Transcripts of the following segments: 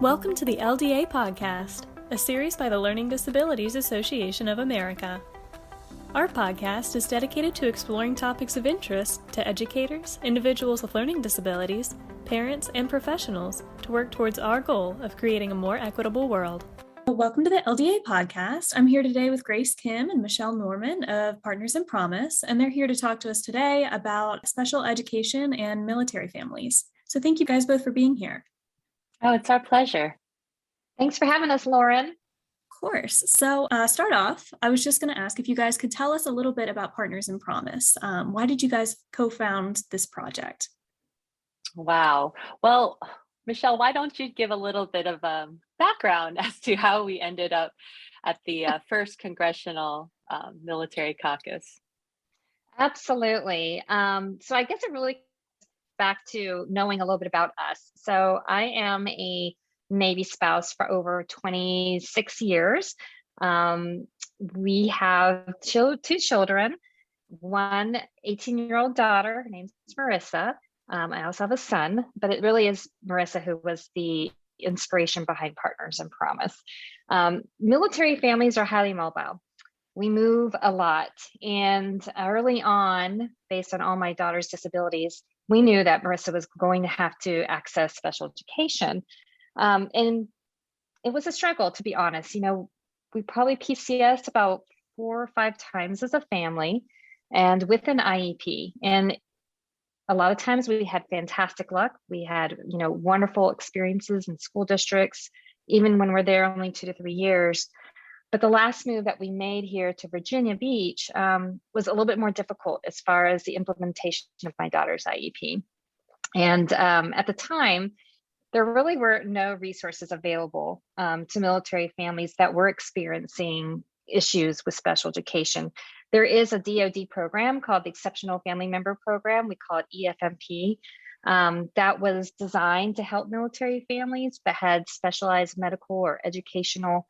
Welcome to the LDA Podcast, a series by the Learning Disabilities Association of America. Our podcast is dedicated to exploring topics of interest to educators, individuals with learning disabilities, parents, and professionals to work towards our goal of creating a more equitable world. Welcome to the LDA Podcast. I'm here today with Grace Kim and Michelle Norman of Partners in Promise, and they're here to talk to us today about special education and military families. So thank you guys both for being here. Oh, it's our pleasure. Thanks for having us, Lauren. Of course. So start off, I was just going to ask if you guys could tell us a little bit about Partners in Promise. Why did you guys co-found this project? Wow. Well, Michelle, why don't you give a little bit of background as to how we ended up at the first Congressional Military Caucus? Absolutely. So I guess it really back to knowing a little bit about us. So I am a Navy spouse for over 26 years. We have two children, one 18-year-old daughter, her name's Marissa. I also have a son, but it really is Marissa who was the inspiration behind Partners in Promise. Military families are highly mobile. We move a lot. And early on, based on all my daughter's disabilities, we knew that Marissa was going to have to access special education. And it was a struggle, to be honest. You know, we probably PCSed about 4 or 5 times as a family and with an IEP. And a lot of times we had fantastic luck. We had, wonderful experiences in school districts, even when we're there only 2 to 3 years. But the last move that we made here to Virginia Beach was a little bit more difficult as far as the implementation of my daughter's IEP. And at the time, there really were no resources available to military families that were experiencing issues with special education. There is a DoD program called the Exceptional Family Member Program. We call it EFMP. That was designed to help military families that had specialized medical or educational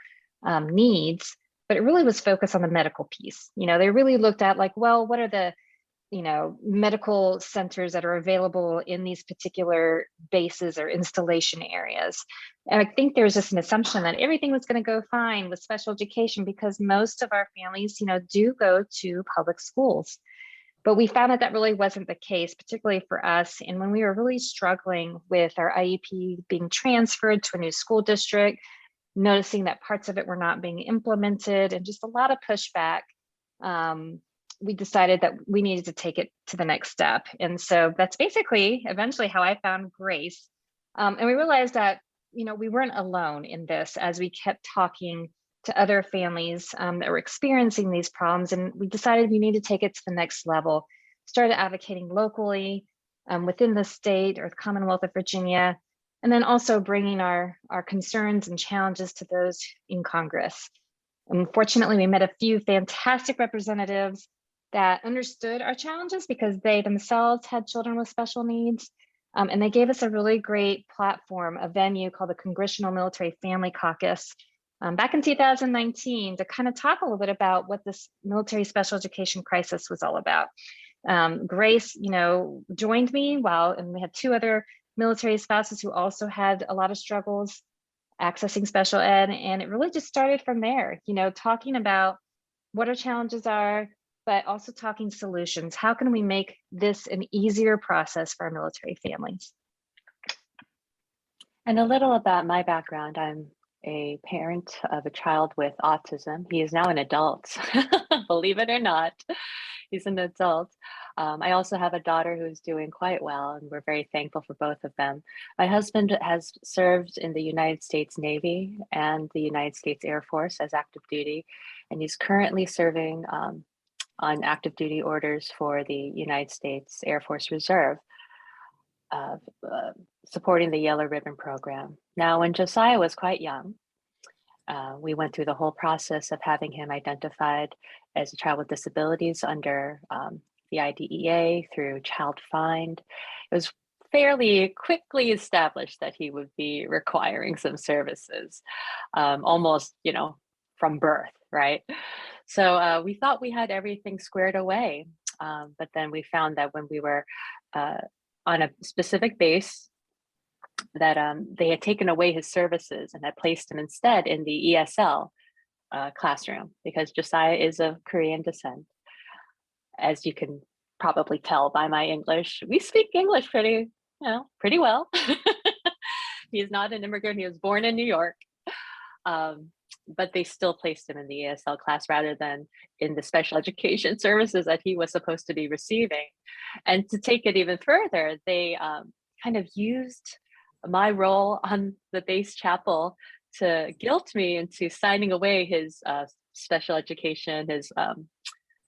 needs, but it really was focused on the medical piece. They really looked at what are the, medical centers that are available in these particular bases or installation areas. And I think there was just an assumption that everything was going to go fine with special education because most of our families, do go to public schools. But we found that really wasn't the case, particularly for us. And when we were really struggling with our IEP being transferred to a new school district, noticing that parts of it were not being implemented and just a lot of pushback, we decided that we needed to take it to the next step. And so that's basically eventually how I found Grace. And we realized that, we weren't alone in this as we kept talking to other families that were experiencing these problems. And we decided we need to take it to the next level, started advocating locally within the state or the Commonwealth of Virginia, and then also bringing our concerns and challenges to those in Congress. Unfortunately, we met a few fantastic representatives that understood our challenges because they themselves had children with special needs. And they gave us a really great platform, a venue called the Congressional Military Family Caucus back in 2019 to kind of talk a little bit about what this military special education crisis was all about. Grace, joined me and we had 2 other military spouses who also had a lot of struggles accessing special ed. And it really just started from there, talking about what our challenges are, but also talking solutions. How can we make this an easier process for our military families? And a little about my background. I'm a parent of a child with autism. He is now an adult, believe it or not. He's an adult. I also have a daughter who's doing quite well, and we're very thankful for both of them. My husband has served in the United States Navy and the United States Air Force as active duty, and he's currently serving on active duty orders for the United States Air Force Reserve, supporting the Yellow Ribbon program. Now, when Josiah was quite young, we went through the whole process of having him identified as a child with disabilities under the IDEA through Child Find. It was fairly quickly established that he would be requiring some services, almost, from birth, right? So we thought we had everything squared away. But then we found that when we were on a specific base, that they had taken away his services and had placed him instead in the ESL classroom, because Josiah is of Korean descent. As you can probably tell by my English, we speak English pretty well. He's not an immigrant. He was born in New York. But they still placed him in the ESL class rather than in the special education services that he was supposed to be receiving. And to take it even further, they kind of used my role on the base chapel to guilt me into signing away his special education, his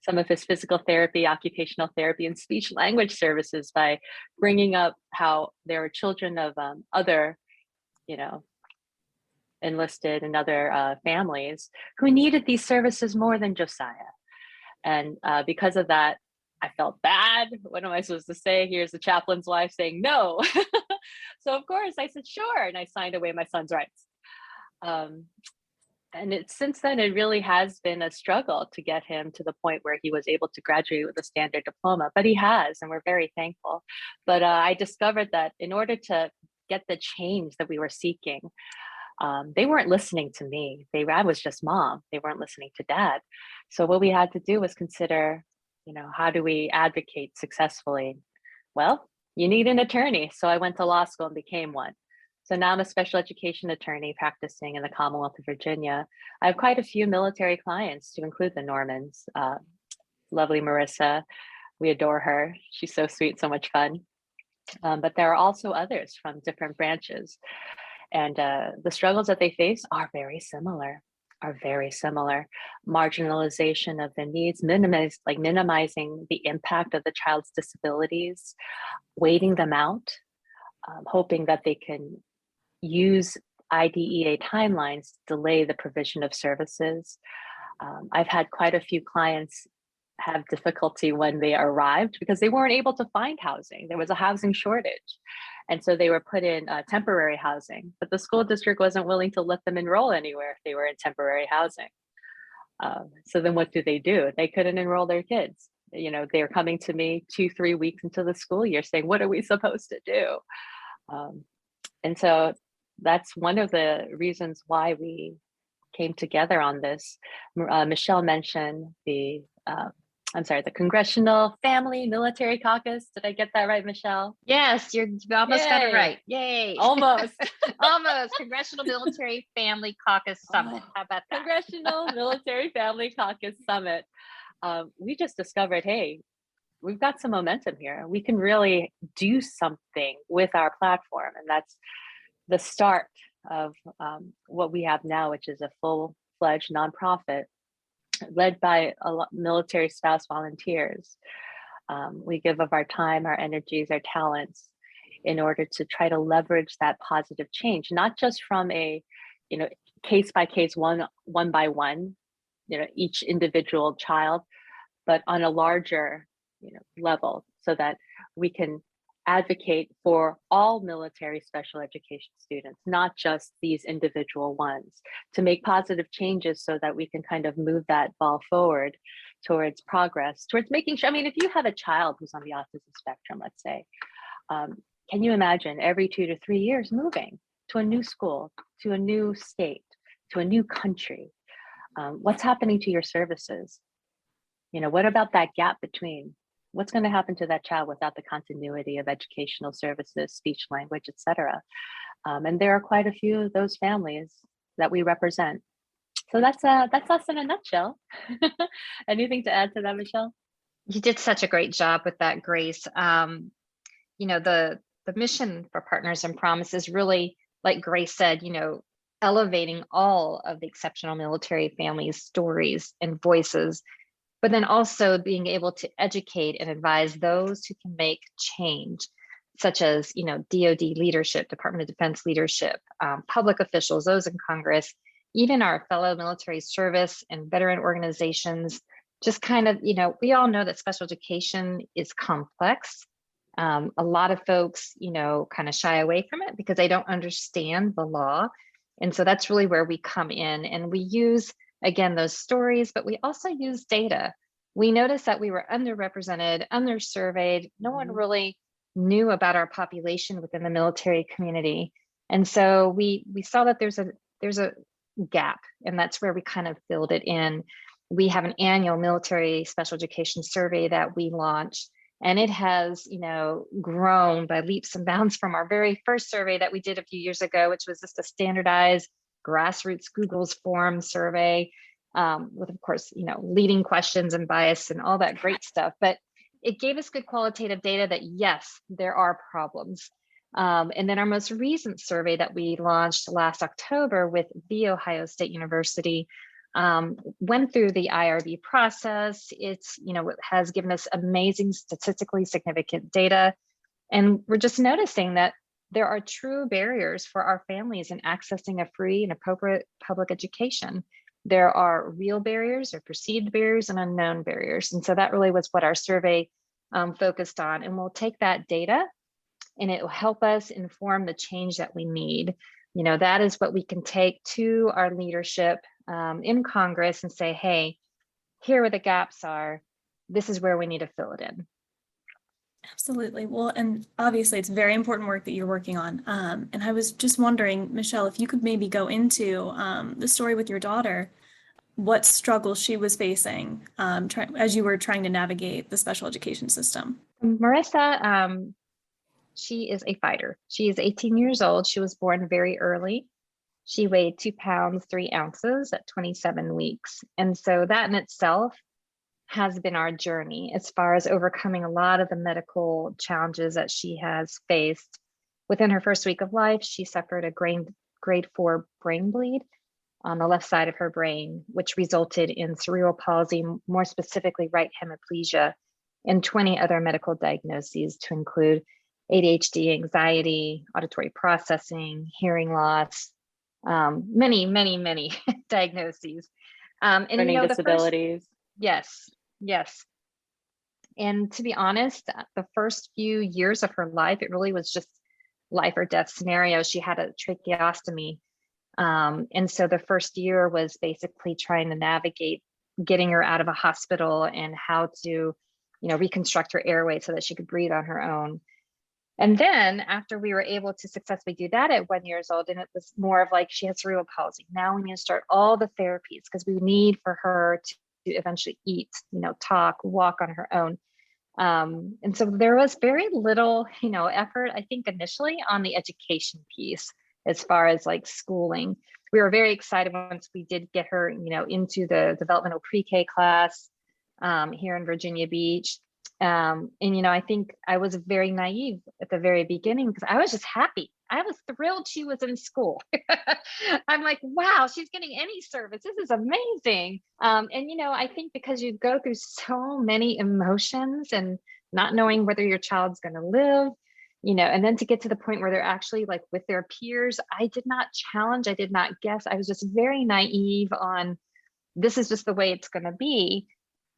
some of his physical therapy, occupational therapy, and speech language services by bringing up how there were children of other, enlisted and other families who needed these services more than Josiah. And because of that, I felt bad. What am I supposed to say? Here's the chaplain's wife saying no. So of course I said, sure. And I signed away my son's rights. And since then, it really has been a struggle to get him to the point where he was able to graduate with a standard diploma, but he has, and we're very thankful. But I discovered that in order to get the change that we were seeking, they weren't listening to me. I was just mom. They weren't listening to dad. So what we had to do was consider, how do we advocate successfully? Well, you need an attorney. So I went to law school and became one. So now I'm a special education attorney practicing in the Commonwealth of Virginia. I have quite a few military clients, to include the Normans. Lovely Marissa, we adore her. She's so sweet, so much fun. But there are also others from different branches. And the struggles that they face are very similar. Marginalization of the needs, minimizing the impact of the child's disabilities, waiting them out, hoping that they can use IDEA timelines to delay the provision of services. I've had quite a few clients have difficulty when they arrived because they weren't able to find housing. There was a housing shortage. And so they were put in temporary housing, but the school district wasn't willing to let them enroll anywhere if they were in temporary housing. So then what do? They couldn't enroll their kids. They were coming to me 2-3 weeks into the school year saying, what are we supposed to do? And so that's one of the reasons why we came together on this. Michelle mentioned the Congressional Family Military Caucus. Did I get that right, Michelle? Yes, you almost got it right. Yay. Almost. Almost. Congressional Military Family Caucus Summit. How about that? Congressional Military Family Caucus Summit. We just discovered, hey, we've got some momentum here. We can really do something with our platform. And that's the start of what we have now, which is a full-fledged nonprofit led by military spouse volunteers. We give of our time, our energies, our talents in order to try to leverage that positive change, not just from a, case by case, one by one, each individual child, but on a larger, level, so that we can advocate for all military special education students, not just these individual ones, to make positive changes so that we can kind of move that ball forward towards progress, towards making sure, if you have a child who's on the autism spectrum, let's say, can you imagine every 2 to 3 years moving to a new school, to a new state, to a new country? What's happening to your services? What about that gap between? What's going to happen to that child without the continuity of educational services, speech, language, etc.? And there are quite a few of those families that we represent. So that's us in a nutshell. Anything to add to that, Michelle? You did such a great job with that, Grace. The mission for Partners in Promise is really, like Grace said, elevating all of the exceptional military families' stories and voices, but then also being able to educate and advise those who can make change, such as, DoD leadership, Department of Defense leadership, public officials, those in Congress, even our fellow military service and veteran organizations. Just kind of, we all know that special education is complex. A lot of folks, kind of shy away from it because they don't understand the law. And so that's really where we come in, and we use, again, those stories, but we also use data. we noticed that we were underrepresented, undersurveyed. No one really knew about our population within the military community. And so we saw that there's a gap, and that's where we kind of filled it in. We have an annual military special education survey that we launched, and it has, grown by leaps and bounds from our very first survey that we did a few years ago, which was just a standardized grassroots Google's form survey, with, of course, leading questions and bias and all that great stuff. But it gave us good qualitative data that, yes, there are problems. And then our most recent survey that we launched last October with The Ohio State University went through the IRB process. It has given us amazing statistically significant data. And we're just noticing that there are true barriers for our families in accessing a free and appropriate public education. There are real barriers or perceived barriers and unknown barriers. And so that really was what our survey focused on. And we'll take that data and it will help us inform the change that we need. That is what we can take to our leadership in Congress and say, hey, here are the gaps are. This is where we need to fill it in. Absolutely. Well, and obviously it's very important work that you're working on. And I was just wondering, Michelle, if you could maybe go into the story with your daughter, what struggles she was facing as you were trying to navigate the special education system. Marissa, she is a fighter. She is 18 years old. She was born very early. She weighed 2 pounds, 3 ounces at 27 weeks. And so that in itself has been our journey as far as overcoming a lot of the medical challenges that she has faced. Within her first week of life, she suffered a grade 4 brain bleed on the left side of her brain, which resulted in cerebral palsy, more specifically right hemiplegia, and 20 other medical diagnoses to include ADHD, anxiety, auditory processing, hearing loss, many diagnoses. And learning disabilities. Yes. And to be honest, the first few years of her life, it really was just life or death scenario. She had a tracheostomy. And so the first year was basically trying to navigate getting her out of a hospital and how to, reconstruct her airway so that she could breathe on her own. And then after we were able to successfully do that at 1 year old, and it was more of like she had cerebral palsy. Now we need to start all the therapies because we need for her to eventually eat, talk, walk on her own. And so there was very little, effort, I think, initially on the education piece as far as like schooling. We were very excited once we did get her, into the developmental pre-K class here in Virginia Beach. And, I think I was very naive at the very beginning because I was just happy. I was thrilled she was in school. I'm like, wow, she's getting any service. This is amazing. And, I think because you go through so many emotions and not knowing whether your child's going to live, and then to get to the point where they're actually like with their peers, I did not challenge. I did not guess. I was just very naive on this is just the way it's going to be.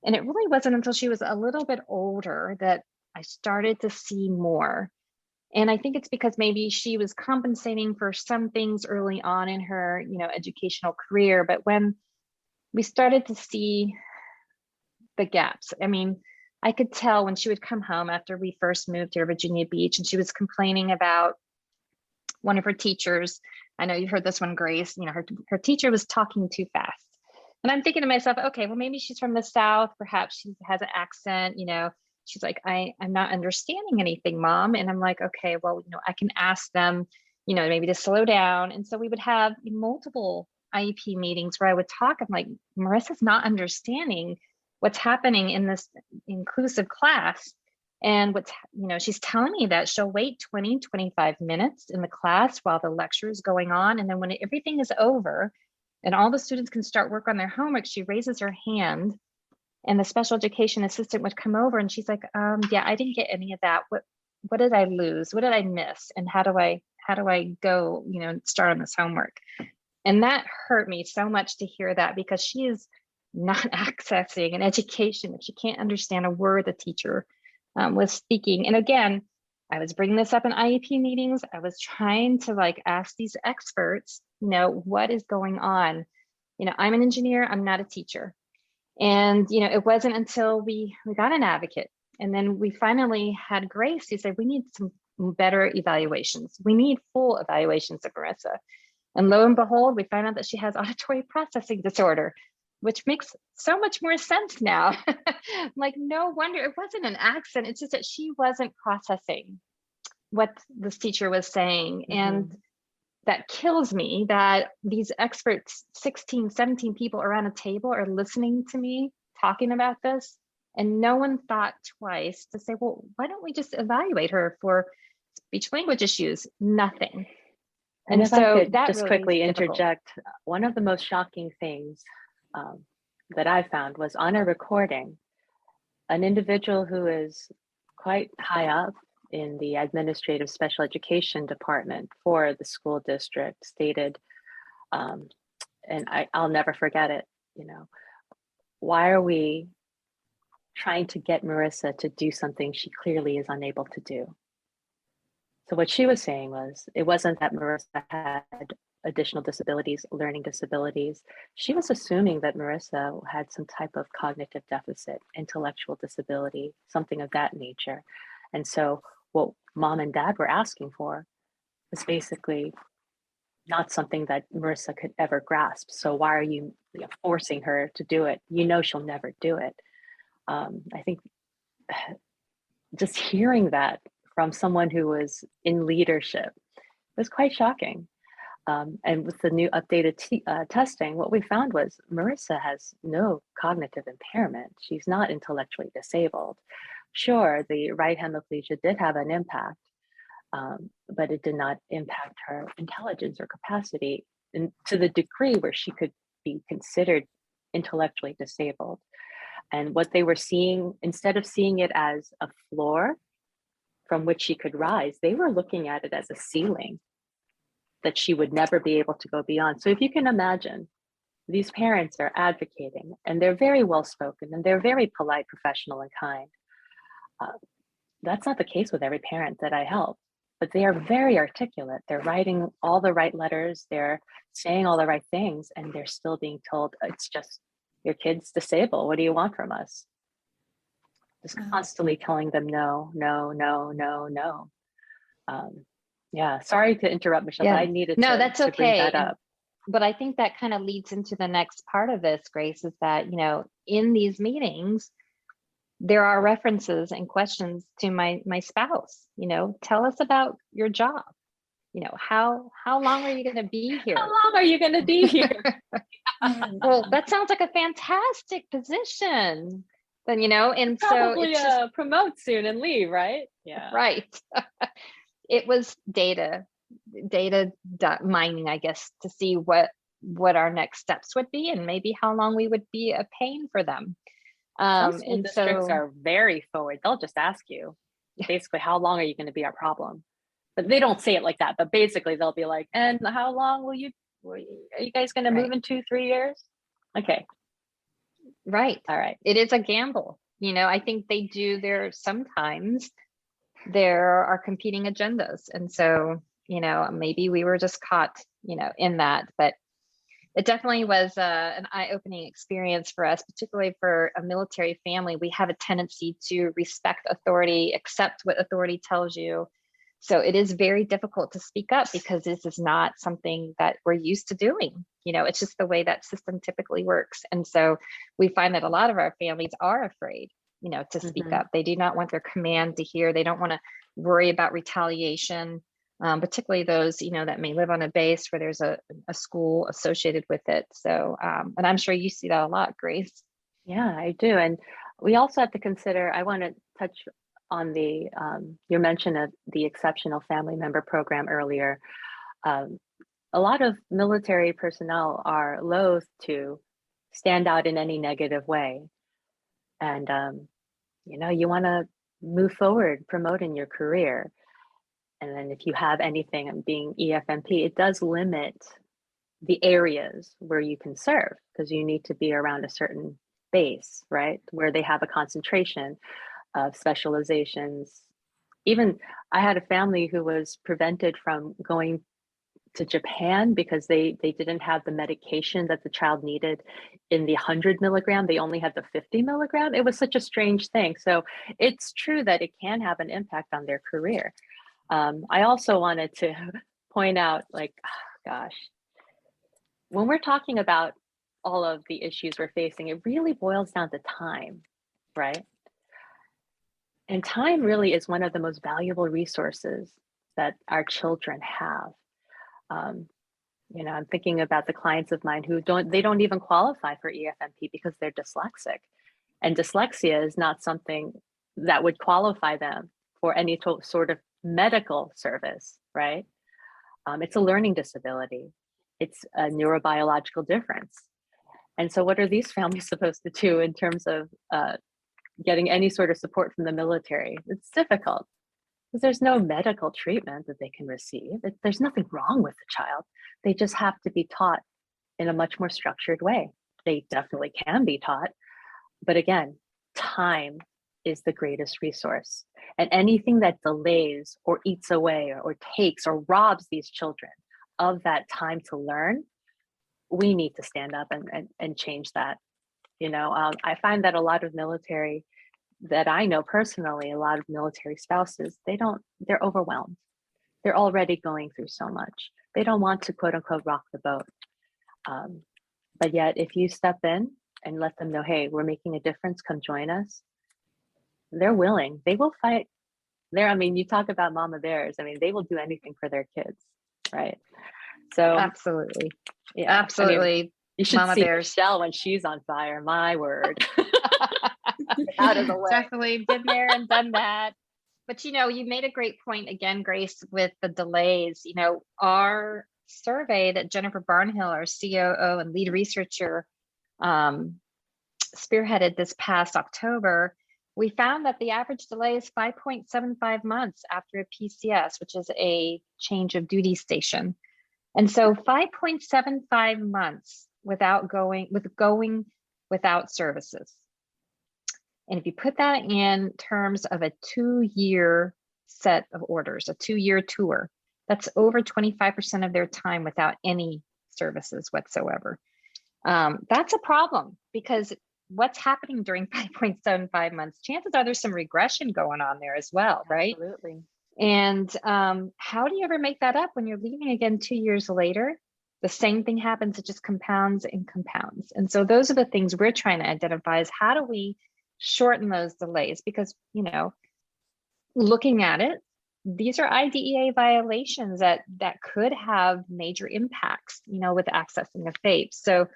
And it really wasn't until she was a little bit older that I started to see more. And I think it's because maybe she was compensating for some things early on in her, educational career. But when we started to see the gaps, I could tell when she would come home after we first moved to Virginia Beach and she was complaining about one of her teachers. I know you've heard this one, Grace, her teacher was talking too fast. And I'm thinking to myself, okay, well, maybe she's from the South. Perhaps she has an accent, she's like, I'm not understanding anything, Mom. And I'm like, okay, well, I can ask them, maybe to slow down. And so we would have multiple IEP meetings where I would talk. I'm like, Marissa's not understanding what's happening in this inclusive class. And she's telling me that she'll wait 20, 25 minutes in the class while the lecture is going on. And then when everything is over, and all the students can start work on their homework, she raises her hand and the special education assistant would come over and she's like, yeah, I didn't get any of that. What did I lose? What did I miss? And how do I go, start on this homework? And that hurt me so much to hear that because she is not accessing an education if she can't understand a word the teacher was speaking. And again, I was bringing this up in IEP meetings. I was trying to ask these experts, what is going on? I'm an engineer, I'm not a teacher. And, it wasn't until we got an advocate, and then we finally had Grace who said, we need some better evaluations. We need full evaluations of Marissa. And lo and behold, we found out that she has auditory processing disorder, which makes so much more sense now. Like, no wonder it wasn't an accident. It's just that she wasn't processing what this teacher was saying. Mm-hmm. And that kills me that these experts, 16, 17 people around a table, are listening to me talking about this. And no one thought twice to say, well, why don't we just evaluate her for speech language issues? Nothing. And if I could just quickly interject, one of the most shocking things that I found was on a recording, an individual who is quite high up in the administrative special education department for the school district stated, and I'll never forget it, why are we trying to get Marissa to do something she clearly is unable to do? So what she was saying was, it wasn't that Marissa had additional disabilities, learning disabilities. She was assuming that Marissa had some type of cognitive deficit, intellectual disability, something of that nature. And so what mom and dad were asking for was basically not something that Marissa could ever grasp. So why are you forcing her to do it? She'll never do it. I think just hearing that from someone who was in leadership was quite shocking. And with the new updated testing, what we found was Marissa has no cognitive impairment. She's not intellectually disabled. Sure, the right hemiplegia did have an impact, but it did not impact her intelligence or capacity to the degree where she could be considered intellectually disabled. And what they were seeing, instead of seeing it as a floor from which she could rise, they were looking at it as a ceiling that she would never be able to go beyond. So if you can imagine, these parents are advocating, and they're very well spoken, and they're very polite, professional, and kind. That's not the case with every parent that I help, but they are very articulate. They're writing all the right letters, they're saying all the right things, and they're still being told, it's just, your kid's disabled. What do you want from us? Just constantly telling them no, no, no, no, no. Yeah, sorry to interrupt, Michelle, but I needed to bring that up. But I think that kind of leads into the next part of this, Grace, is that, in these meetings, there are references and questions to my spouse. Tell us about your job. How long are you going to be here? How long are you going to be here? Well, that sounds like a fantastic position. Then, and probably, so it's just promote soon and leave, right? Yeah, right. It was data mining, I guess, to see what our next steps would be, and maybe how long we would be a pain for them. Some school districts are very forward. They'll just ask you, basically, how long are you going to be our problem? But they don't say it like that. But basically, they'll be like, and how long are you guys going to move in 2-3 years? Okay. Right. All right. It is a gamble. I think they do sometimes there are competing agendas. And so, maybe we were just caught, in that, but it definitely was an eye-opening experience for us, particularly for a military family. We have a tendency to respect authority, accept what authority tells you. So it is very difficult to speak up because this is not something that we're used to doing. It's just the way that system typically works. And so we find that a lot of our families are afraid, to speak up. They do not want their command to hear. They don't want to worry about retaliation, particularly those, that may live on a base where there's a school associated with it. So, and I'm sure you see that a lot, Grace. Yeah, I do. And we also have to consider, I want to touch on your mention of the exceptional family member program earlier. A lot of military personnel are loath to stand out in any negative way. And, you want to move forward, promote in your career. And then if you have anything being EFMP, it does limit the areas where you can serve because you need to be around a certain base, right? Where they have a concentration of specializations. Even I had a family who was prevented from going to Japan because they didn't have the medication that the child needed in the 100 milligram. They only had the 50 milligram. It was such a strange thing. So it's true that it can have an impact on their career. I also wanted to point out, like, oh, gosh, when we're talking about all of the issues we're facing, it really boils down to time, right? And time really is one of the most valuable resources that our children have. You know, I'm thinking about the clients of mine who don't even qualify for EFMP because they're dyslexic. And dyslexia is not something that would qualify them for any sort of medical service, right? It's a learning disability. It's a neurobiological difference. And so what are these families supposed to do in terms of getting any sort of support from the military? It's difficult because there's no medical treatment that they can receive. There's nothing wrong with the child. They just have to be taught in a much more structured way. They definitely can be taught. But again, time is the greatest resource. And anything that delays or eats away or takes or robs these children of that time to learn, we need to stand up and change that. You know, I find that a lot of military that I know personally, a lot of military spouses, they're overwhelmed. They're already going through so much. They don't want to quote unquote rock the boat. But yet if you step in and let them know, hey, we're making a difference, come join us, they're willing. They will fight. I mean, you talk about mama bears. I mean, they will do anything for their kids, right? So Absolutely. yeah, Absolutely. I mean, you should Mama see bears. Michelle when she's on fire. My word. Out of the way. Definitely been there and done that. But you know, you made a great point again, Grace, with the delays. You know, our survey that Jennifer Barnhill, our COO and lead researcher, spearheaded this past October, we found that the average delay is 5.75 months after a PCS, which is a change of duty station. And so 5.75 months going without services. And if you put that in terms of a 2-year set of orders, a 2-year tour, that's over 25% of their time without any services whatsoever. That's a problem because what's happening during 5.75 months, chances are there's some regression going on there as well, right? Absolutely. And how do you ever make that up when you're leaving again 2 years later? The same thing happens, it just compounds and compounds. And so those are the things we're trying to identify is how do we shorten those delays? Because, you know, looking at it, these are IDEA violations that could have major impacts, you know, with accessing a FAPE. So,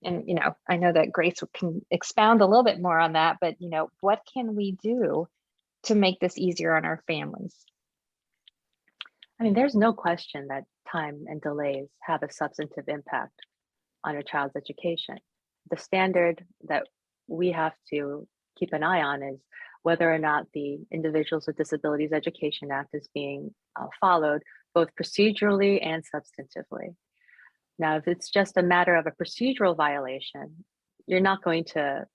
and, you know, I know that Grace can expound a little bit more on that, but, you know, what can we do to make this easier on our families? I mean, there's no question that time and delays have a substantive impact on a child's education. The standard that we have to keep an eye on is whether or not the Individuals with Disabilities Education Act is being followed both procedurally and substantively. Now, if it's just a matter of a procedural violation, you're not going to,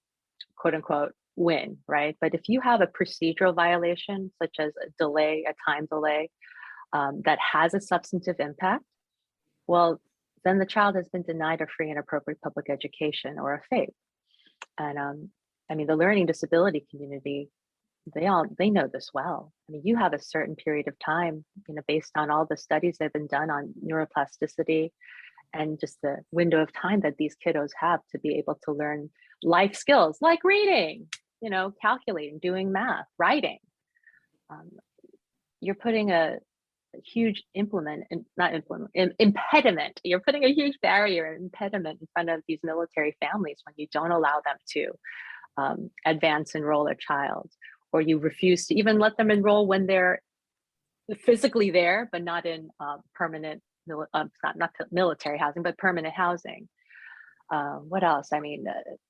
quote unquote, win, right? But if you have a procedural violation, such as a delay, a time delay, that has a substantive impact, well, then the child has been denied a free and appropriate public education or a FAPE. And I mean, the learning disability community, they know this well. I mean, you have a certain period of time, you know, based on all the studies that have been done on neuroplasticity and just the window of time that these kiddos have to be able to learn life skills like reading, you know, calculating, doing math, writing. You're putting a huge impediment. You're putting a huge barrier, impediment in front of these military families when you don't allow them to advance enroll their child, or you refuse to even let them enroll when they're physically there, but not in permanent, not military housing, but permanent housing. What else? I mean,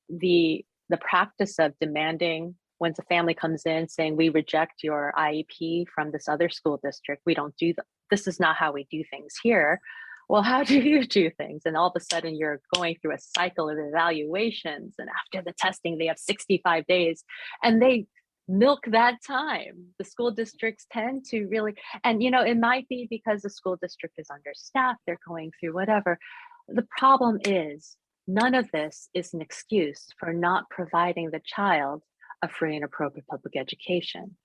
the practice of demanding once a family comes in saying, we reject your IEP from this other school district, we don't do this is not how we do things here. Well, how do you do things? And all of a sudden you're going through a cycle of evaluations. And after the testing, they have 65 days and they milk that time. The school districts tend to really, and it might be because the school district is understaffed, they're going through whatever. The problem is none of this is an excuse for not providing the child a free and appropriate public education.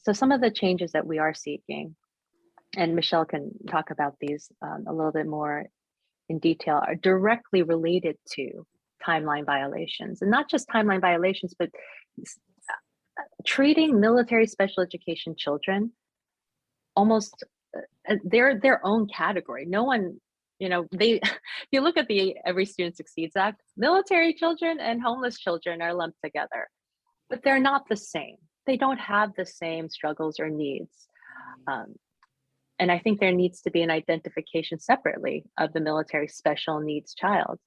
So some of the changes that we are seeking, and Michelle can talk about these a little bit more in detail, are directly related to timeline violations, and not just timeline violations, but treating military special education children almost they're their own category. No one, if you look at the Every Student Succeeds Act, military children and homeless children are lumped together, but they're not the same. They don't have the same struggles or needs. And I think there needs to be an identification separately of the military special needs child,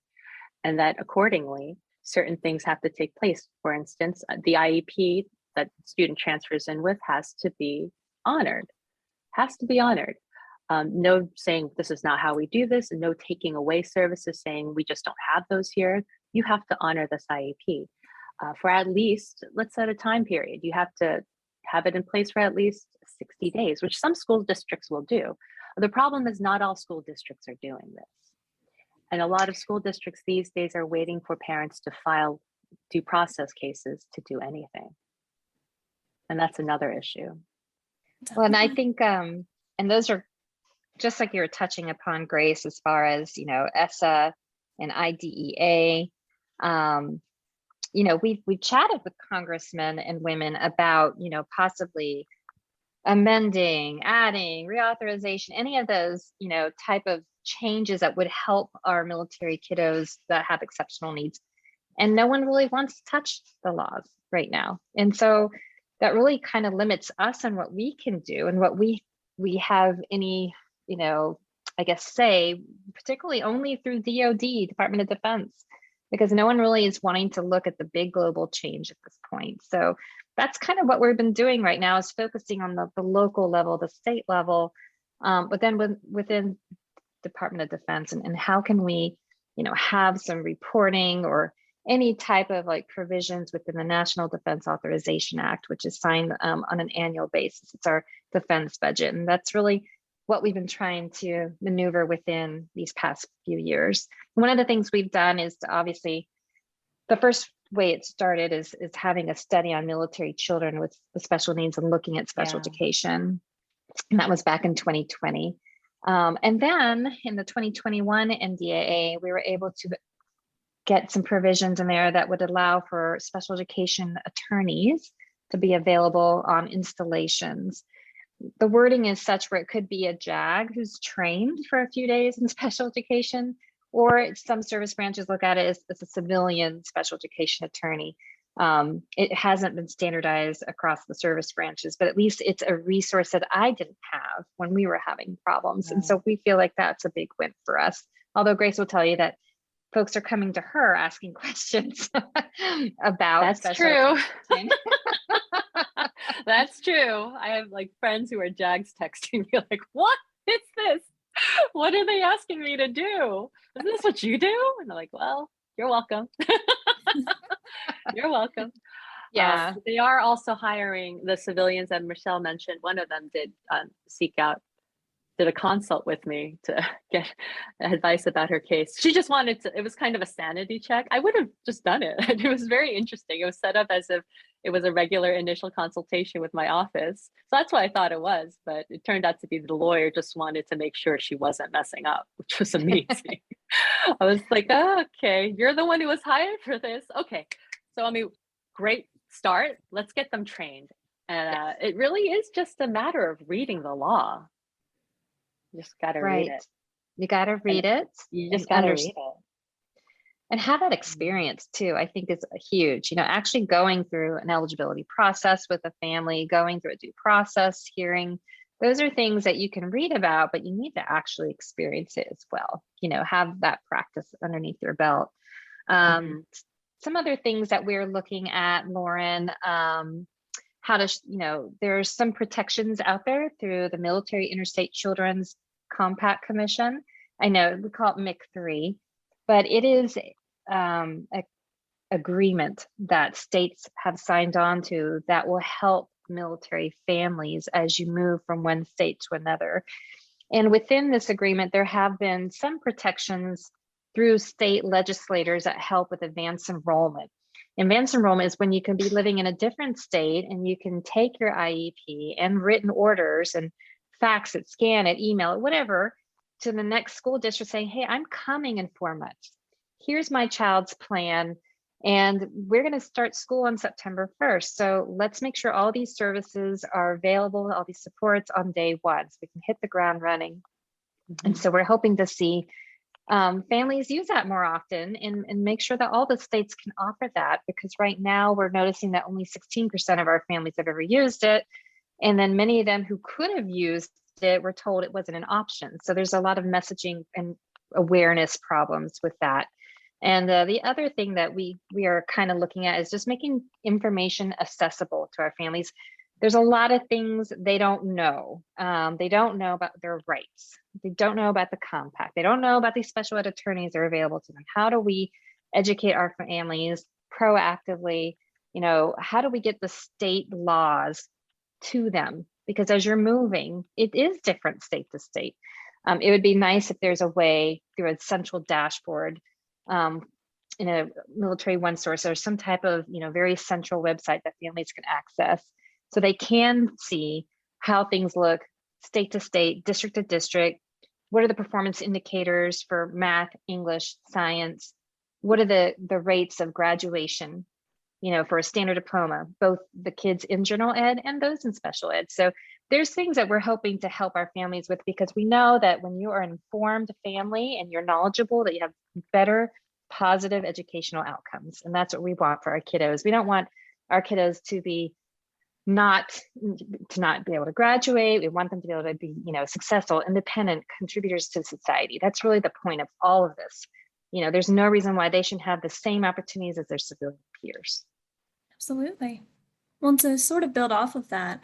and that accordingly, certain things have to take place. For instance, the IEP that student transfers in with has to be honored, No saying this is not how we do this, and no taking away services saying we just don't have those here. You have to honor this IEP for at least, let's set a time period. You have to have it in place for at least 60 days, which some school districts will do. The problem is not all school districts are doing this. And a lot of school districts these days are waiting for parents to file due process cases to do anything. And that's another issue. Well, and I think, and those are just like you were touching upon, Grace, as far as, ESSA and IDEA. We've chatted with congressmen and women about, possibly amending, adding, reauthorization, any of those, type of changes that would help our military kiddos that have exceptional needs. And no one really wants to touch the laws right now. And so that really kind of limits us and what we can do and what we have any, say, particularly only through DoD, Department of Defense, because no one really is wanting to look at the big global change at this point. So that's kind of what we've been doing right now, is focusing on the local level, the state level, but then within Department of Defense, and how can we, have some reporting or any type of provisions within the National Defense Authorization Act, which is signed on an annual basis. It's our defense budget. And that's really what we've been trying to maneuver within these past few years. One of the things we've done is to, obviously, the first way it started is having a study on military children with special needs and looking at special education. And that was back in 2020. And then in the 2021 NDAA, we were able to get some provisions in there that would allow for special education attorneys to be available on installations. The wording is such where it could be a JAG who's trained for a few days in special education, or some service branches look at it as a civilian special education attorney. It hasn't been standardized across the service branches, but at least it's a resource that I didn't have when we were having problems. And so we feel like that's a big win for us. Although Grace will tell you that folks are coming to her asking questions about that's true. That's true. I have friends who are JAGs texting me what is this? What are they asking me to do? Isn't this what you do? And they're like, well, you're welcome. You're welcome. Yeah. They are also hiring the civilians that Michelle mentioned. One of them did did a consult with me to get advice about her case. She just wanted to, it was kind of a sanity check. I would have just done it. It was very interesting. It was set up as if it was a regular initial consultation with my office. So that's what I thought it was, but it turned out to be the lawyer just wanted to make sure she wasn't messing up, which was amazing. I was like, oh, okay, you're the one who was hired for this. Okay. So, great start. Let's get them trained. And it really is just a matter of reading the law. You just got to read it. You got to read it. You just got to read it. And have that experience too, I think is huge. Actually going through an eligibility process with a family, going through a due process hearing, those are things that you can read about, but you need to actually experience it as well. Have that practice underneath your belt. Some other things that we're looking at, Lauren, how to, there's some protections out there through the Military Interstate Children's Compact Commission. I know we call it MIC3, but it is a agreement that states have signed on to that will help military families as you move from one state to another. And within this agreement, there have been some protections through state legislators that help with advanced enrollment. Advanced enrollment is when you can be living in a different state and you can take your IEP and written orders and fax it, scan it, email it, whatever, to the next school district saying, hey, I'm coming in 4 months. Here's my child's plan. And we're going to start school on September 1st. So let's make sure all these services are available, all these supports on day one, so we can hit the ground running. And so we're hoping to see families use that more often and make sure that all the states can offer that, because right now we're noticing that only 16% of our families have ever used it. And then many of them who could have used it were told it wasn't an option. So there's a lot of messaging and awareness problems with that. And the other thing that we are kind of looking at is just making information accessible to our families. There's a lot of things they don't know. They don't know about their rights. They don't know about the compact. They don't know about these special ed attorneys that are available to them. How do we educate our families proactively? You know, how do we get the state laws to them? Because as you're moving, it is different state to state. It would be nice if there's a way through a central dashboard in a military one source or some type of, you know, very central website that families can access, so they can see how things look state to state, district to district. What are the performance indicators for math, English, science? What are the rates of graduation, you know, for a standard diploma, both the kids in general ed and those in special ed? So there's things that we're hoping to help our families with, because we know that when you are an informed family and you're knowledgeable, that you have better positive educational outcomes. And that's what we want for our kiddos. We don't want our kiddos to not be able to graduate. We want them to be able to be, you know, successful, independent contributors to society. That's really the point of all of this. You know, there's no reason why they shouldn't have the same opportunities as their civilian peers. Absolutely. Well, to sort of build off of that,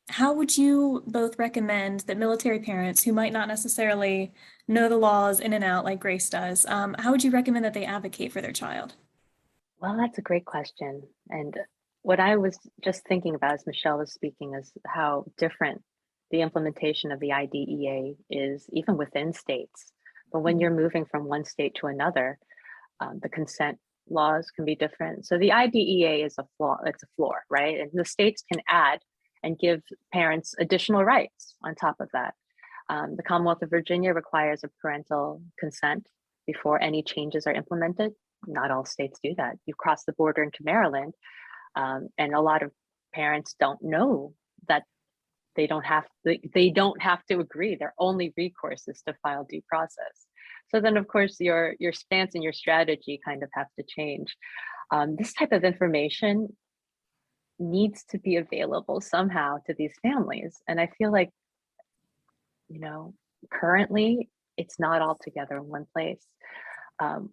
how would you both recommend that military parents who might not necessarily know the laws in and out like Grace does, how would you recommend that they advocate for their child? Well, that's a great question. And what I was just thinking about as Michelle was speaking is how different the implementation of the IDEA is, even within states. But when you're moving from one state to another, the consent laws can be different. So the IDEA is it's a floor, right? And the states can add and give parents additional rights on top of that. The Commonwealth of Virginia requires a parental consent before any changes are implemented. Not all states do that. You cross the border into Maryland, and a lot of parents don't know that they don't have to agree. Their only recourse is to file due process. So then, of course, your stance and your strategy kind of have to change. This type of information needs to be available somehow to these families. And I feel like, you know, currently it's not all together in one place.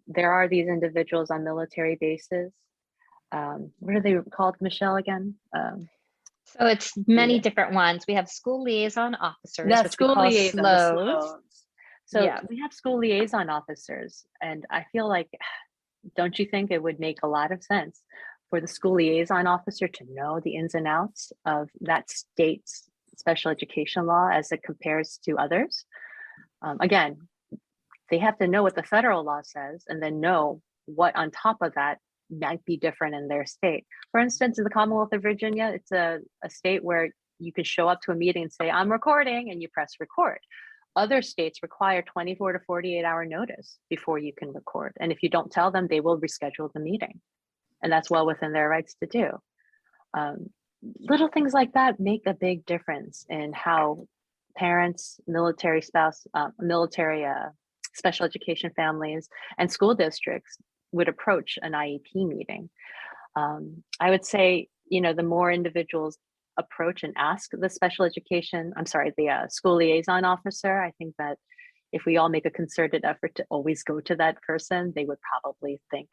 There are these individuals on military bases. What are they called, Michelle, again? So it's many different ones. We have school liaison officers, which we school call liaison, SLOs. So Yeah. we have school liaison officers, and I feel like, don't you think it would make a lot of sense for the school liaison officer to know the ins and outs of that state's special education law as it compares to others? Again, they have to know what the federal law says and then know what on top of that might be different in their state. For instance, in the Commonwealth of Virginia, it's a state where you can show up to a meeting and say, I'm recording, and you press record. Other states require 24 to 48-hour notice before you can record. And if you don't tell them, they will reschedule the meeting. And that's well within their rights to do. Little things like that make a big difference in how parents, military spouse, special education families, and school districts would approach an IEP meeting. I would say, you know, the more individuals approach and ask the school liaison officer, I think that if we all make a concerted effort to always go to that person, they would probably think,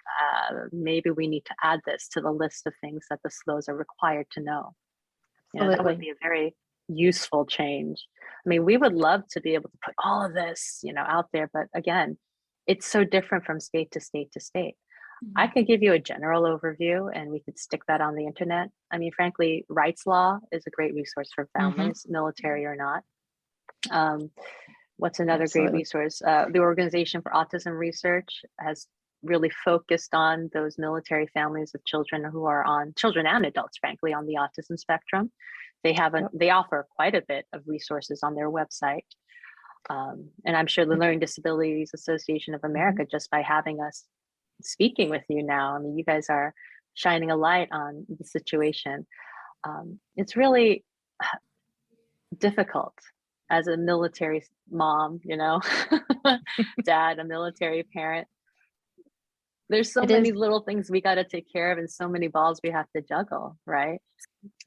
maybe we need to add this to the list of things that the SLOs are required to know. You know, that would be a very useful change. I mean, we would love to be able to put all of this, you know, out there, but again, it's so different from state to state to state. I could give you a general overview and we could stick that on the internet. I mean, frankly, Rights Law is a great resource for families, military or not. What's another great resource? The Organization for Autism Research has really focused on those military families of children who are on, children and adults, frankly, on the autism spectrum. They offer quite a bit of resources on their website. And I'm sure the Learning Disabilities Association of America, just by having us speaking with you now, I mean, you guys are shining a light on the situation. It's really difficult as a military mom, you know, dad, a military parent. There's so many little things we got to take care of and so many balls we have to juggle, right?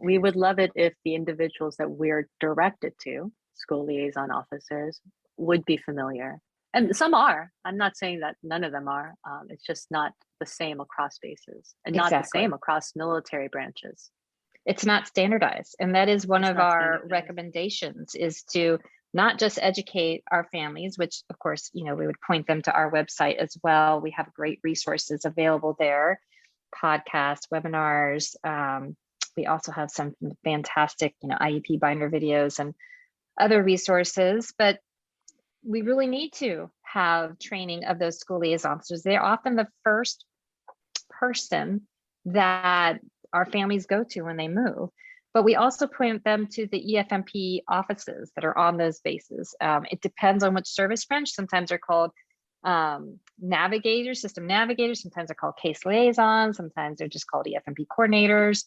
We would love it if the individuals that we're directed to, school liaison officers, would be familiar. And some are. I'm not saying that none of them are. It's just not the same across bases and not the same across military branches. It's not standardized. And that is one of our recommendations, is to not just educate our families, which of course, you know, we would point them to our website as well. We have great resources available there, podcasts, webinars. We also have some fantastic, you know, IEP binder videos and other resources, but we really need to have training of those school liaison officers. They're often the first person that our families go to when they move. But we also point them to the EFMP offices that are on those bases. It depends on which service branch. Sometimes they're called navigators, system navigators. Sometimes they're called case liaisons. Sometimes they're just called EFMP coordinators.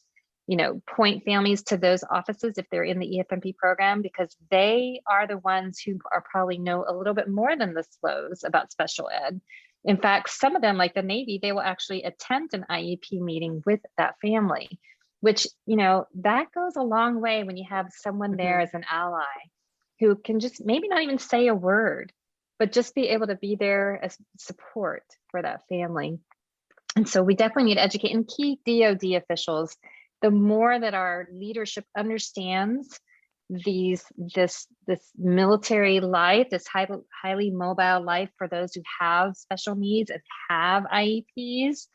You know, point families to those offices if they're in the EFMP program, because they are the ones who are probably know a little bit more than the SLOs about special ed. In fact, some of them, like the Navy, they will actually attend an IEP meeting with that family, which, you know, that goes a long way when you have someone there as an ally who can just maybe not even say a word, but just be able to be there as support for that family. And so we definitely need to educate and keep DoD officials. The more that our leadership understands this military life, this highly mobile life for those who have special needs and have IEPs,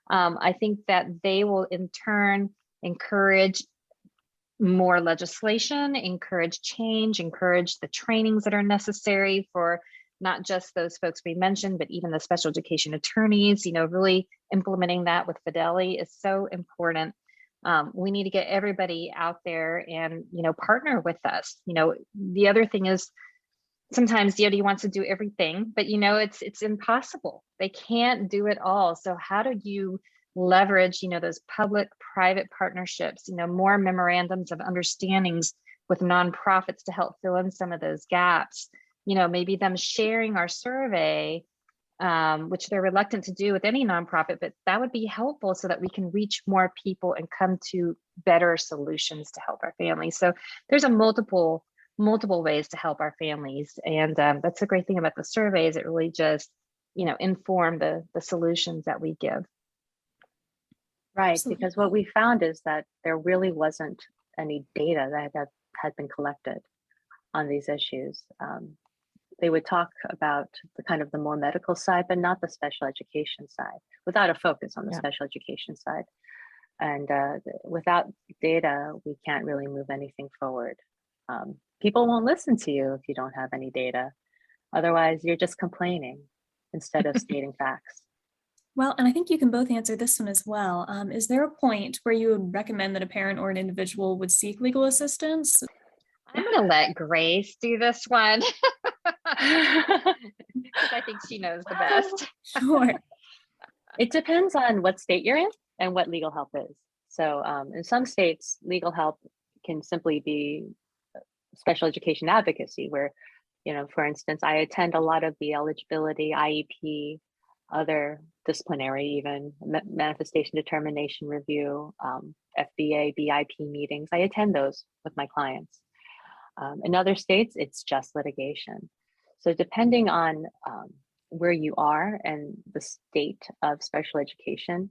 I think that they will in turn encourage more legislation, encourage change, encourage the trainings that are necessary for not just those folks we mentioned, but even the special education attorneys. You know, really implementing that with fidelity is so important. We need to get everybody out there and, you know, partner with us. You know, the other thing is sometimes DoD wants to do everything, but, you know, it's impossible. They can't do it all. So how do you leverage, you know, those public-private partnerships, you know, more memorandums of understandings with nonprofits to help fill in some of those gaps? You know, maybe them sharing our survey, which they're reluctant to do with any nonprofit, but that would be helpful so that we can reach more people and come to better solutions to help our families. So there's a multiple ways to help our families. And that's the great thing about the survey, is it really just, you know, inform the solutions that we give. Right, because what we found is that there really wasn't any data that had been collected on these issues. They would talk about the kind of the more medical side, but not the special education side, without a focus on the special education side. And without data, we can't really move anything forward. People won't listen to you if you don't have any data. Otherwise, you're just complaining instead of stating facts. Well, and I think you can both answer this one as well. Is there a point where you would recommend that a parent or an individual would seek legal assistance? I'm going to let Grace do this one because I think she knows the best. Sure. It depends on what state you're in and what legal help is. So in some states, legal help can simply be special education advocacy, where, you know, for instance, I attend a lot of the eligibility, IEP, other disciplinary, even manifestation determination review, FBA, BIP meetings. I attend those with my clients. In other states, it's just litigation. So depending on where you are and the state of special education,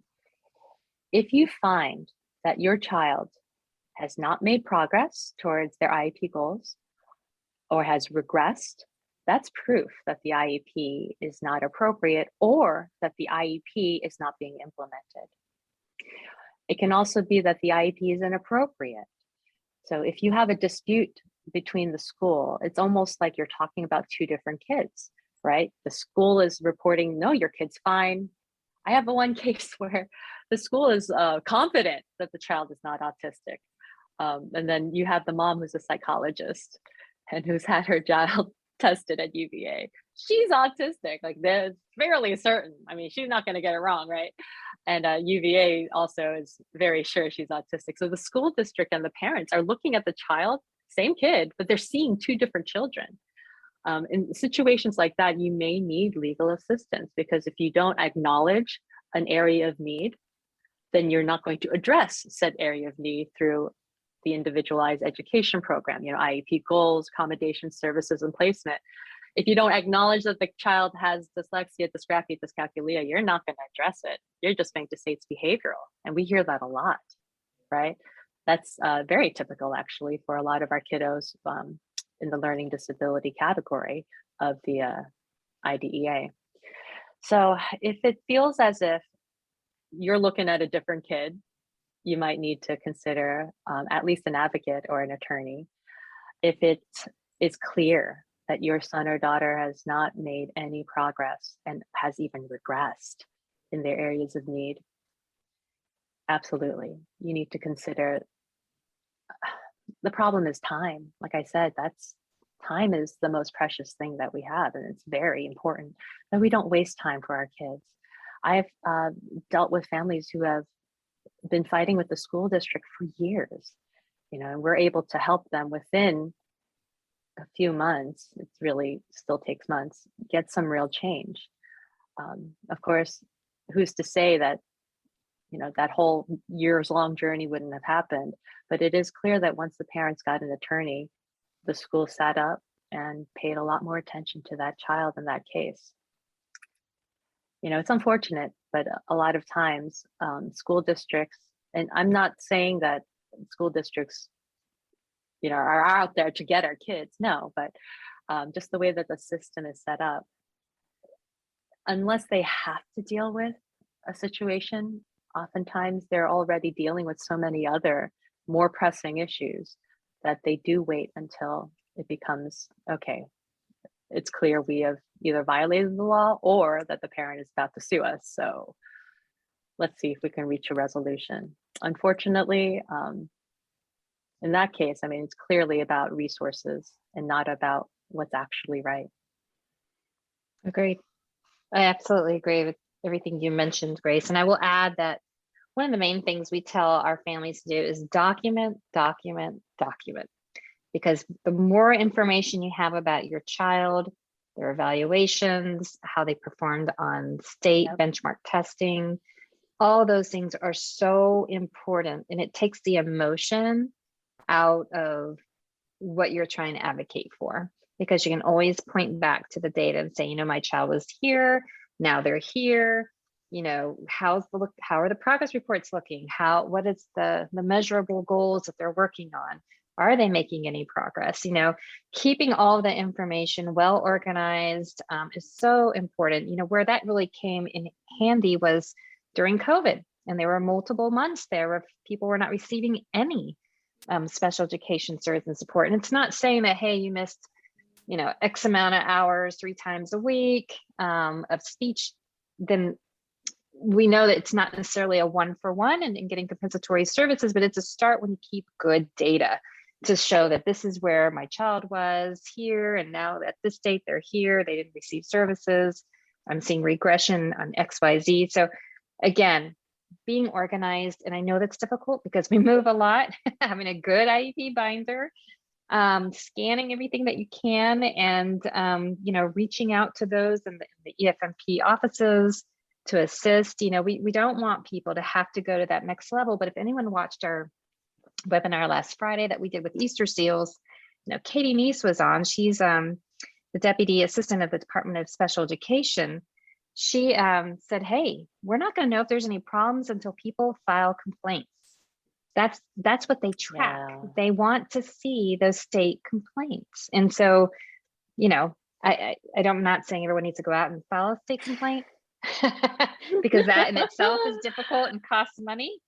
if you find that your child has not made progress towards their IEP goals or has regressed, that's proof that the IEP is not appropriate or that the IEP is not being implemented. It can also be that the IEP is inappropriate. So if you have a dispute between the school, it's almost like you're talking about two different kids, right? The school is reporting, no, your kid's fine. I have one case where the school is confident that the child is not autistic. And then you have the mom who's a psychologist and who's had her child tested at UVA. She's autistic, like they're fairly certain. I mean, she's not going to get it wrong, right? And UVA also is very sure she's autistic. So the school district and the parents are looking at the child, same kid, but they're seeing two different children. In situations like that, you may need legal assistance, because if you don't acknowledge an area of need, then you're not going to address said area of need through the individualized education program, IEP goals, accommodation services, and placement. If you don't acknowledge that the child has dyslexia, dysgraphia, dyscalculia, you're not going to address it. You're just going to say it's behavioral. And we hear that a lot, right? That's very typical, actually, for a lot of our kiddos in the learning disability category of the IDEA. So if it feels as if you're looking at a different kid, you might need to consider at least an advocate or an attorney. If it is clear that your son or daughter has not made any progress and has even regressed in their areas of need, absolutely, you need to consider. The problem is time. Like I said, time is the most precious thing that we have, and it's very important that we don't waste time for our kids. I've dealt with families who have been fighting with the school district for years, and we're able to help them within a few months. It really still takes months, get some real change. Of course, who's to say that that whole years-long journey wouldn't have happened? But it is clear that once the parents got an attorney, the school sat up and paid a lot more attention to that child in that case. It's unfortunate, but a lot of times school districts, and I'm not saying that school districts, are out there to get our kids, no, but just the way that the system is set up, unless they have to deal with a situation, oftentimes they're already dealing with so many other more pressing issues that they do wait until it becomes, okay, it's clear we have either violated the law or that the parent is about to sue us. So let's see if we can reach a resolution. Unfortunately, in that case, it's clearly about resources and not about what's actually right. Agreed. I absolutely agree with everything you mentioned, Grace. And I will add that one of the main things we tell our families to do is document, document, document. Because the more information you have about your child, their evaluations, how they performed on state benchmark testing, all those things are so important. And it takes the emotion out of what you're trying to advocate for, because you can always point back to the data and say, my child was here, now they're here. How are the progress reports looking? What is the measurable goals that they're working on? Are they making any progress? Keeping all the information well organized is so important. Where that really came in handy was during COVID, and there were multiple months there where people were not receiving any special education service and support. And it's not saying that, hey, you missed, X amount of hours 3 times a week of speech, then we know that it's not necessarily a 1-for-1 and getting compensatory services, but it's a start when you keep good data to show that this is where my child was here, and now at this date they're here, they didn't receive services, I'm seeing regression on XYZ. So again, being organized, and I know that's difficult because we move a lot, having a good IEP binder, scanning everything that you can, and reaching out to those in the EFMP offices to assist. We don't want people to have to go to that next level, but if anyone watched our webinar last Friday that we did with Easter Seals, Katie Neese was on. She's the Deputy Assistant of the Department of Special Education. She said, hey, we're not going to know if there's any problems until people file complaints. That's what they track. Yeah. They want to see those state complaints. And so, I'm not saying everyone needs to go out and file a state complaint because that in itself is difficult and costs money.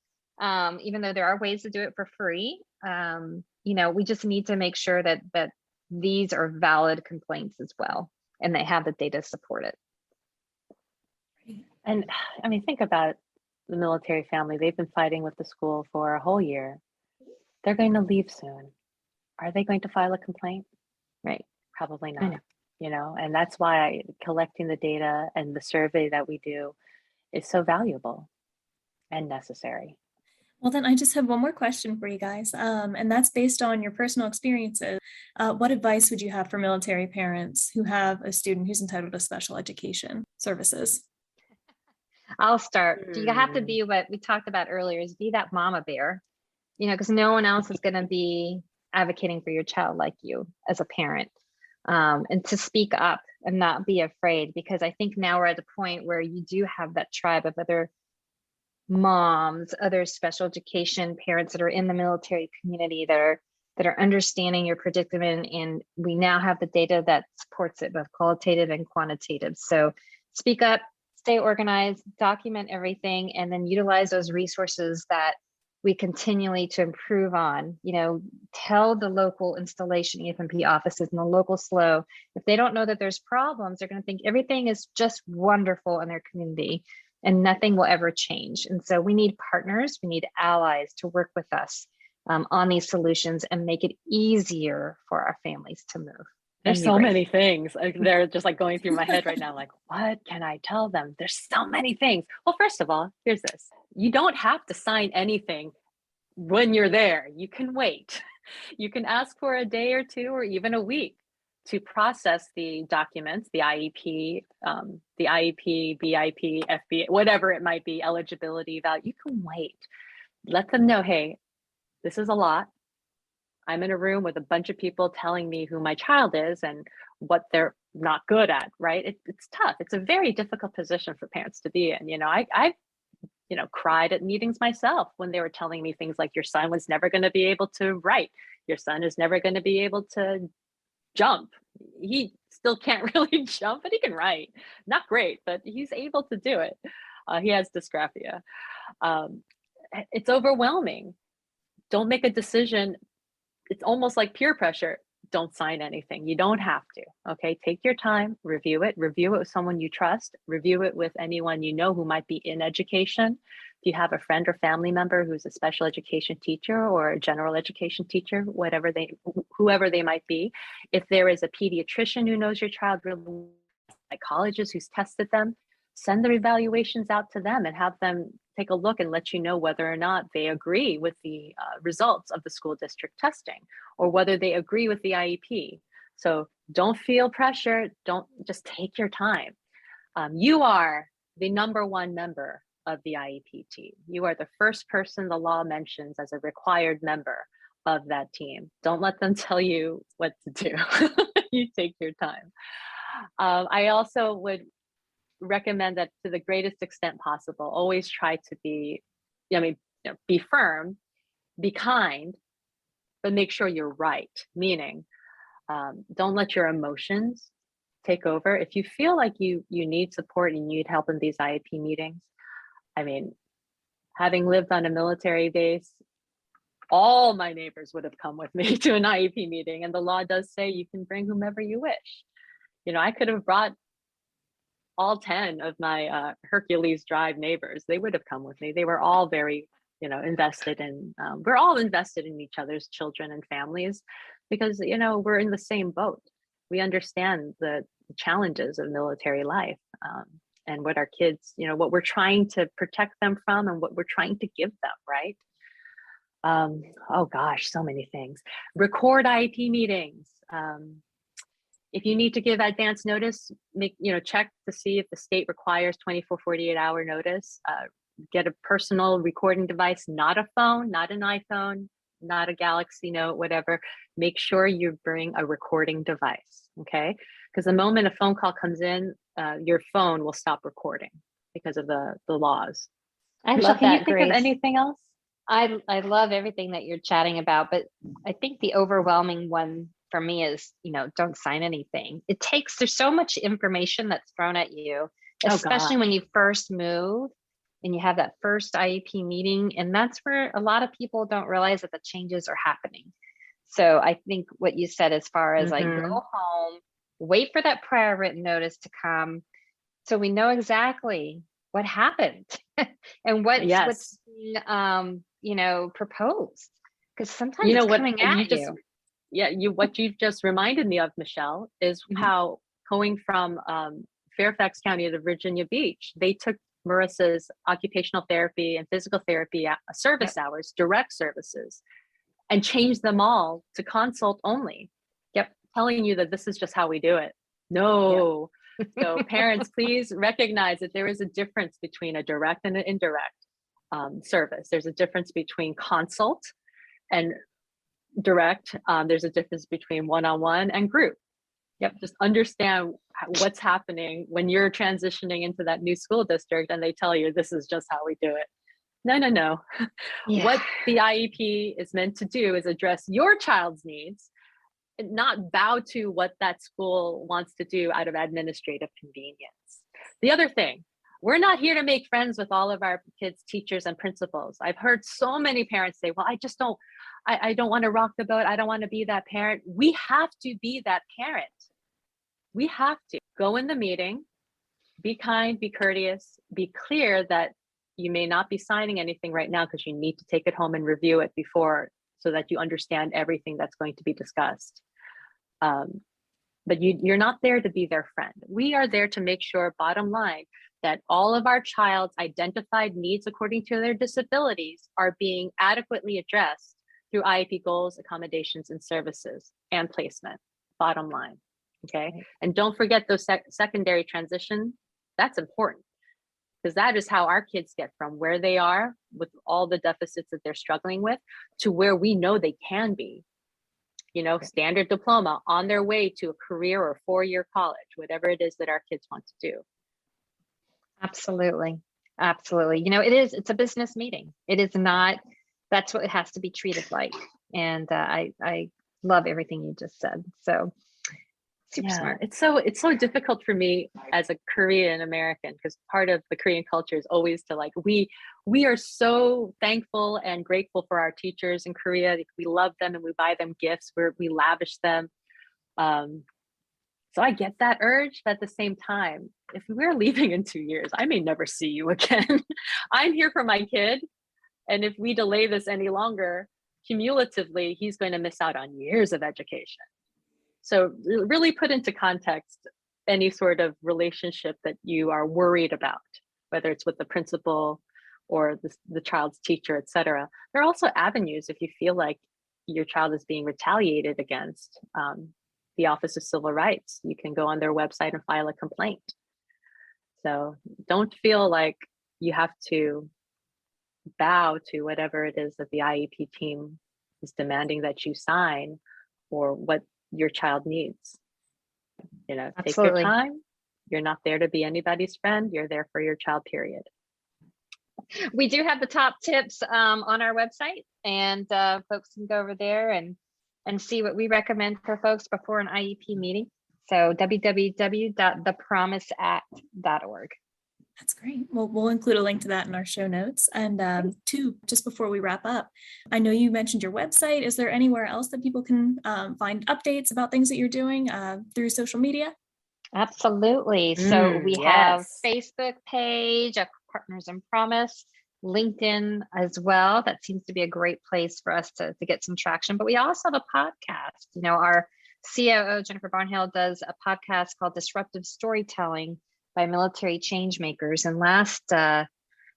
Even though there are ways to do it for free, we just need to make sure that these are valid complaints as well, and they have the data to support it. And I mean, think about the military family. They've been fighting with the school for a whole year. They're going to leave soon. Are they going to file a complaint? Right. Probably not. And that's why collecting the data and the survey that we do is so valuable and necessary. Well, then I just have one more question for you guys, and that's based on your personal experiences. What advice would you have for military parents who have a student who's entitled to special education services? I'll start. You have to be what we talked about earlier, is be that mama bear, because no one else is going to be advocating for your child like you as a parent, and to speak up and not be afraid, because I think now we're at the point where you do have that tribe of other moms, other special education parents that are in the military community that are understanding your predicament, and we now have the data that supports it, both qualitative and quantitative. So speak up, stay organized, document everything, and then utilize those resources that we continually to improve on. Tell the local installation EFMP offices and the local SLO, if they don't know that there's problems, they're going to think everything is just wonderful in their community and nothing will ever change. And so we need partners, we need allies to work with us on these solutions and make it easier for our families to move. There's so many things. They're just like going through my head right now. Like, what can I tell them? There's so many things. Well, first of all, here's this. You don't have to sign anything when you're there. You can wait. You can ask for a day or two or even a week to process the documents, the IEP, BIP, FBA, whatever it might be, eligibility value. You can wait. Let them know, hey, this is a lot. I'm in a room with a bunch of people telling me who my child is and what they're not good at, right? It's tough. It's a very difficult position for parents to be in. I've cried at meetings myself when they were telling me things like, your son was never going to be able to write. Your son is never going to be able to jump. He still can't really jump, but he can write. Not great, but he's able to do it. He has dysgraphia. It's overwhelming. Don't make a decision. It's almost like peer pressure. Don't sign anything. You don't have to. Okay, take your time, review it with someone you trust, review it with anyone you know who might be in education. If you have a friend or family member who's a special education teacher or a general education teacher, whoever they might be. If there is a pediatrician who knows your child really well, psychologist who's tested them, send their evaluations out to them and have them take a look and let you know whether or not they agree with the results of the school district testing or whether they agree with the IEP. So don't feel pressure. Don't, just take your time. You are the number one member of the IEP team. You are the first person the law mentions as a required member of that team. Don't let them tell you what to do. You take your time. I also would recommend that to the greatest extent possible, always try to be, be firm, be kind, but make sure you're right. Meaning, don't let your emotions take over. If you feel like you need support and you need help in these IEP meetings, I mean, having lived on a military base, all my neighbors would have come with me to an IEP meeting, and the law does say you can bring whomever you wish. I could have brought all 10 of my Hercules Drive neighbors. They would have come with me. They were all very, invested in, we're all invested in each other's children and families because, we're in the same boat. We understand the challenges of military life and what our kids, what we're trying to protect them from and what we're trying to give them, right? Oh gosh, so many things. Record IEP meetings. If you need to give advance notice, check to see if the state requires 24, 48-hour notice. Get a personal recording device, not a phone, not an iPhone, not a Galaxy Note, whatever. Make sure you bring a recording device, okay? Because the moment a phone call comes in, your phone will stop recording because of the laws. I Michelle, love that, can you think Grace. of anything else? I love everything that you're chatting about, but I think the overwhelming one for me is, don't sign anything. There's so much information that's thrown at you, especially when you first move and you have that first IEP meeting. And that's where a lot of people don't realize that the changes are happening. So I think what you said, as far as like, go home, wait for that prior written notice to come, so we know exactly what happened and what's being, proposed. Because sometimes it's coming at you. What you just reminded me of, Michelle, is how going from Fairfax County to Virginia Beach, they took Marissa's occupational therapy and physical therapy service hours, direct services, and changed them all to consult only. Telling you that this is just how we do it. No. So parents, please recognize that there is a difference between a direct and an indirect service. There's a difference between consult and direct. There's a difference between one-on-one and group. Just understand what's happening when you're transitioning into that new school district and they tell you this is just how we do it. No. What the IEP is meant to do is address your child's needs, not bow to what that school wants to do out of administrative convenience. The other thing, we're not here to make friends with all of our kids' teachers and principals. I've heard so many parents say, well, I don't want to rock the boat. I don't want to be that parent. We have to be that parent. We have to go in the meeting, be kind, be courteous, be clear that you may not be signing anything right now because you need to take it home and review it before, so that you understand everything that's going to be discussed. But you're not there to be their friend. We are there to make sure, bottom line, that all of our child's identified needs according to their disabilities are being adequately addressed through IEP goals, accommodations, and services and placement, bottom line. Okay. And don't forget those secondary transition. That's important, because that is how our kids get from where they are with all the deficits that they're struggling with to where we know they can be. Standard diploma, on their way to a career or 4-year college, whatever it is that our kids want to do. Absolutely. It's a business meeting. It is not, that's what it has to be treated like. And I love everything you just said. So super smart. It's so difficult for me as a Korean American, because part of the Korean culture is always to we are so thankful and grateful for our teachers in Korea. We love them and we buy them gifts. We lavish them. So I get that urge, but at the same time, if we're leaving in 2 years, I may never see you again. I'm here for my kid. And if we delay this any longer, cumulatively, he's going to miss out on years of education. So really put into context any sort of relationship that you are worried about, whether it's with the principal or the child's teacher, et cetera. There are also avenues if you feel like your child is being retaliated against. The Office of Civil Rights, you can go on their website and file a complaint. So don't feel like you have to bow to whatever it is that the IEP team is demanding that you sign, or what your child needs. Take your time. You're not there to be anybody's friend. You're there for your child, period. We do have the top tips on our website, and folks can go over there and see what we recommend for folks before an IEP meeting. So www.thepromiseact.org. That's great. Well, we'll include a link to that in our show notes. And just before we wrap up, I know you mentioned your website. Is there anywhere else that people can find updates about things that you're doing through social media? Absolutely. So we have Facebook page, Partners in Promise, LinkedIn as well. That seems to be a great place for us to get some traction. But we also have a podcast. Our COO, Jennifer Barnhill, does a podcast called Disruptive Storytelling by Military Changemakers. And last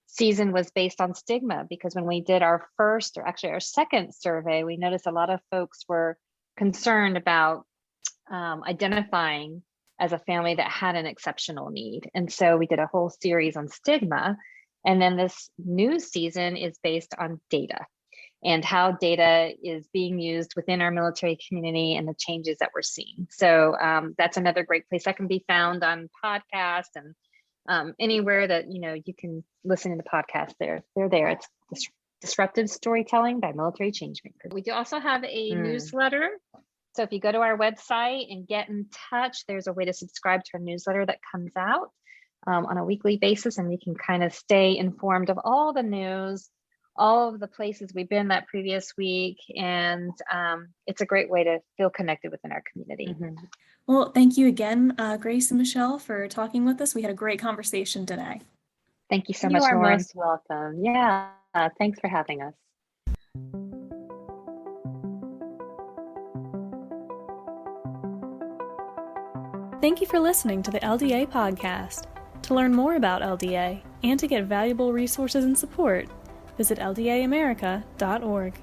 season was based on stigma, because when we did our first, or actually our second survey, we noticed a lot of folks were concerned about identifying as a family that had an exceptional need. And so we did a whole series on stigma. And then this new season is based on data and how data is being used within our military community and the changes that we're seeing. So that's another great place that can be found on podcast and anywhere that you can listen to the podcast. They're there. It's Disruptive Storytelling by Military Changemakers. We do also have a newsletter So if you go to our website and get in touch, there's a way to subscribe to our newsletter that comes out on a weekly basis, and we can kind of stay informed of all the news, all of the places we've been that previous week, and it's a great way to feel connected within our community. Mm-hmm. Well, thank you again, Grace and Michelle, for talking with us. We had a great conversation today. Thank you so You much, are Lauren. most welcome. Yeah, thanks for having us. Thank you for listening to the LDA podcast. To learn more about LDA and to get valuable resources and support, visit ldaamerica.org.